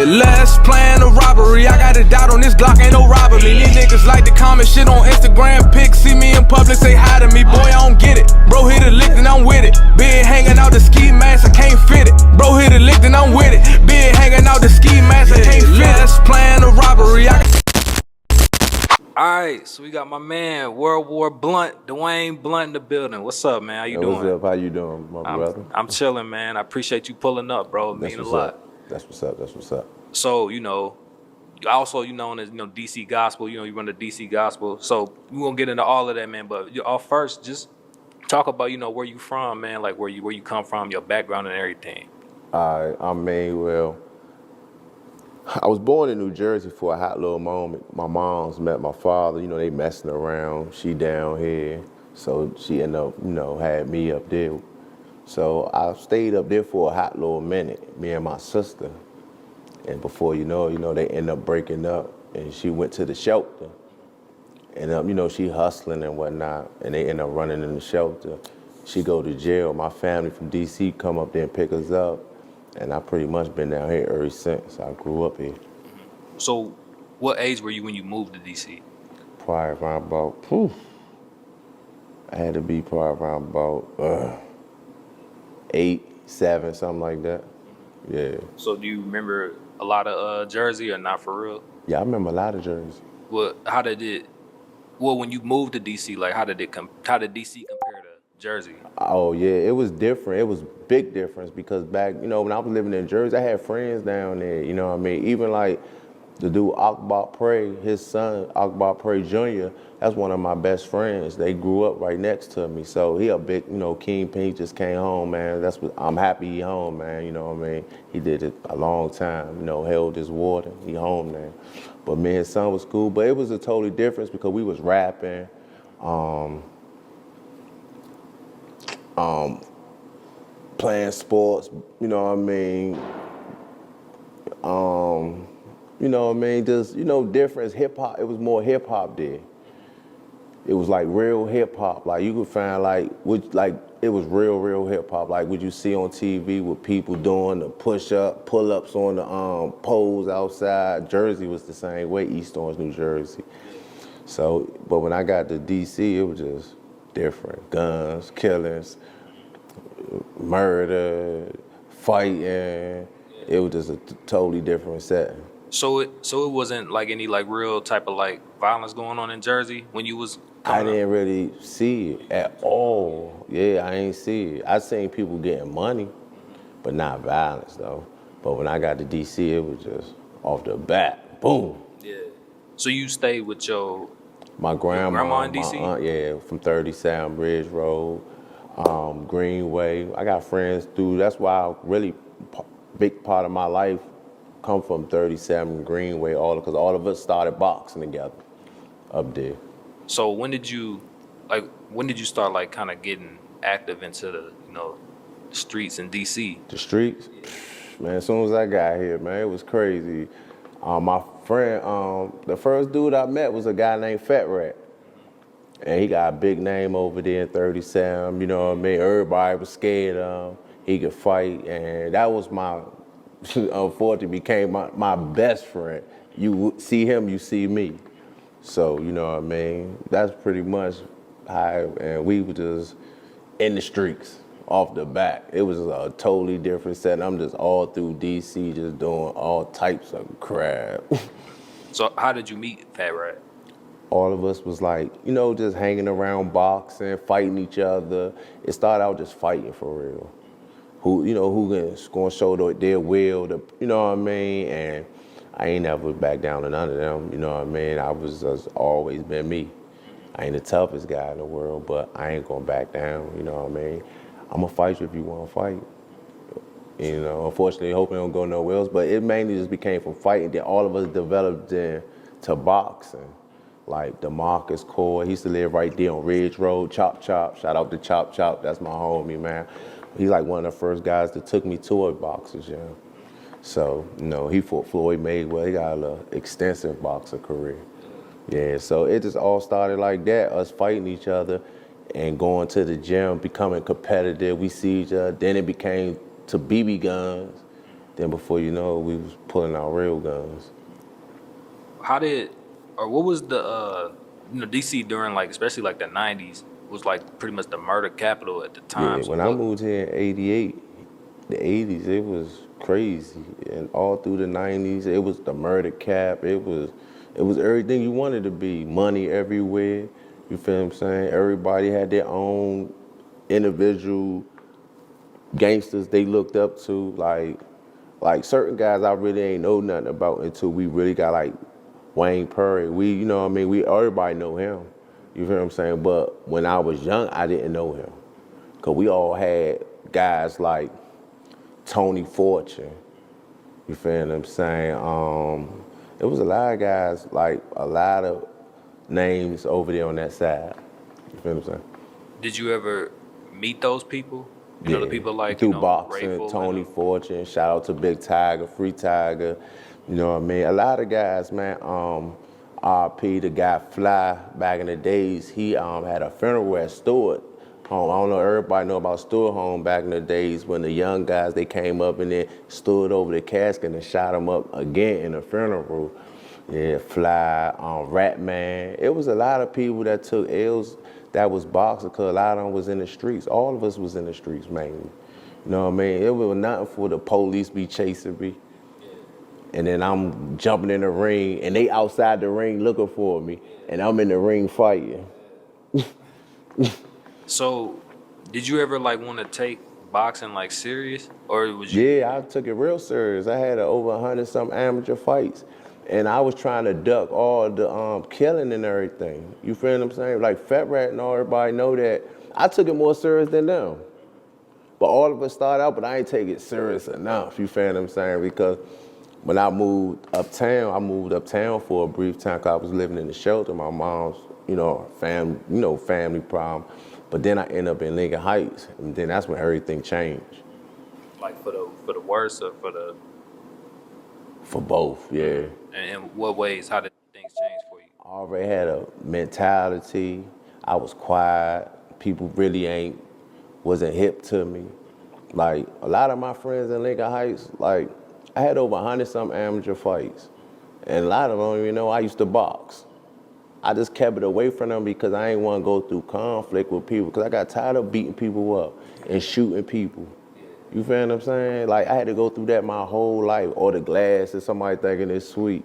Let's plan a robbery. I got a dot on this Glock, ain't no robbing me. These niggas like to comment shit on Instagram pics. See me in public, say hi to me. Boy, I don't get it. Bro hit a lick and I'm with it. Been hanging out the ski mask, I can't fit it. Bro hit a lick and I'm with it. Been hanging out the ski mask, I can't fit it. Let's plan a robbery. Alright, so we got my man, World War Blunt, Dwayne Blunt in the building. What's up, man? How you doing? What's up? How you doing, my brother? I'm chilling, man. I appreciate you pulling up, bro. It means a lot. That's what's up. That's what's up. So, also you known as, DC Gospel. You run the DC Gospel. So we won't get into all of that, man. But first, just talk about, where you from, man. Like where you come from, your background and everything. I'm Manuel. I was born in New Jersey for a hot little moment. My mom's met my father. They messing around. She down here, so she ended up, had me up there. So I stayed up there for a hot little minute, me and my sister. And before you know, they end up breaking up, and she went to the shelter. And she hustling and whatnot, and they end up running in the shelter. She go to jail. My family from DC come up there and pick us up, and I pretty much been down here ever since. I grew up here. So, what age were you when you moved to DC? Probably around about, I had to be probably around about 8, 7, something like that. Yeah. So do you remember a lot of Jersey or not for real? Yeah, I remember a lot of Jersey. Well, when you moved to DC, like how did DC compare to Jersey? Oh yeah, it was different. It was big difference because back, when I was living in Jersey, I had friends down there, you know what I mean? Even like the dude Akbar Prey, his son, Akbar Prey Jr., that's one of my best friends. They grew up right next to me. So he a big, kingpin. He just came home, man. I'm happy he home, man. You know what I mean? He did it a long time, held his water. He home now. But me and his son was cool. But it was a totally difference because we was rapping, playing sports, you know what I mean? Just, difference, hip hop, it was more hip hop there. It was like real hip hop. Like you could find it was real hip hop. Like what you see on TV with people doing the pull-ups on the poles outside. Jersey was the same way, East Orange, New Jersey. So, but when I got to DC, it was just different. Guns, killings, murder, fighting. It was just a totally different setting. So it wasn't like any like real type of like violence going on in Jersey when you was I didn't really see it at all. Yeah, I ain't see it. I seen people getting money, but not violence though. But when I got to DC, it was just off the bat, boom. Yeah. So you stayed with my grandma in DC? My aunt, yeah, from 37 Bridge Road, Greenway. I got friends through. That's why really big part of my life come from 37 Greenway, because all of us started boxing together up there. So when did you start like kind of getting active into the streets in DC? The streets, man. As soon as I got here, man, it was crazy. My friend, the first dude I met was a guy named Fat Rat, and he got a big name over there in 37. You know what I mean? Everybody was scared of him. He could fight, and that was unfortunately became my best friend. You see him, you see me. So, you know what I mean? That's pretty much how, and we were just in the streets off the bat. It was a totally different setting. I'm just all through DC, just doing all types of crap. So how did you meet Fat Rat? All of us was like, just hanging around boxing, fighting each other. It started out just fighting for real. Who's gonna show their will, you know what I mean? And I ain't never back down to none of them, you know what I mean? I was just always been me. I ain't the toughest guy in the world, but I ain't gonna back down, you know what I mean? I'm gonna fight you if you wanna fight. Unfortunately, I hope it don't go nowhere else, but it mainly just became from fighting. Then all of us developed into boxing. Like DeMarcus Core, he used to live right there on Ridge Road, Chop Chop. Shout out to Chop Chop, that's my homie, man. He's like one of the first guys that took me to a boxers gym. So, he fought Floyd Mayweather. He got an extensive boxer career. Yeah, so it just all started like that, us fighting each other and going to the gym, becoming competitive. We see each other. Then it became to BB guns. Then before you know it, we was pulling out real guns. What was the DC during like especially like the 90s was like pretty much the murder capital at the time. Yeah, So when I moved here in '88, the '80s, it was crazy, and all through the '90s, it was the murder cap. It was everything you wanted to be. Money everywhere. You feel what I'm saying? Everybody had their own individual gangsters they looked up to. Like certain guys I really ain't know nothing about until we really got like Wayne Perry. You know what I mean? Everybody know him. You feel what I'm saying? But when I was young, I didn't know him. Cause we all had guys like Tony Fortune. You feel what I'm saying? It was a lot of guys, like a lot of names over there on that side. You feel what I'm saying? did you ever meet those people? You know, the people like, through you know, boxing, Rayful Tony and Fortune, shout out to Big Tiger, Free Tiger, you know what I mean? A lot of guys, man, RP, the guy Fly, back in the days, he had a funeral at Stewart Home. I don't know, everybody know about Stewart Home back in the days when the young guys, they came up and then stood over the casket and shot him up again in the funeral. Yeah, Fly, Rat Man. It was a lot of people that took L's that was boxing, because a lot of them was in the streets. All of us was in the streets, mainly. You know what I mean? It was nothing for the police be chasing me. And then I'm jumping in the ring, and they outside the ring looking for me, and I'm in the ring fighting. So, did you ever like want to take boxing like serious, or was you? Yeah, I took it real serious. I had over 100-some amateur fights, and I was trying to duck all the killing and everything. You feel what I'm saying? Like Fat Rat and all, everybody know that. I took it more serious than them. But all of us started out, but I ain't take it serious enough. You feel what I'm saying? Because when I moved uptown for a brief time, because I was living in the shelter. My mom's, family problem. But then I ended up in Lincoln Heights, and then that's when everything changed. Like for the worse or for the? For both, yeah. And in what ways? How did things change for you? I already had a mentality. I was quiet. People really wasn't hip to me. Like a lot of my friends in Lincoln Heights, like I had over 100-some amateur fights, and a lot of them don't even know I used to box. I just kept it away from them because I ain't want to go through conflict with people, because I got tired of beating people up and shooting people. You feel what I'm saying? Like I had to go through that my whole life, or the glass and somebody thinking it's sweet.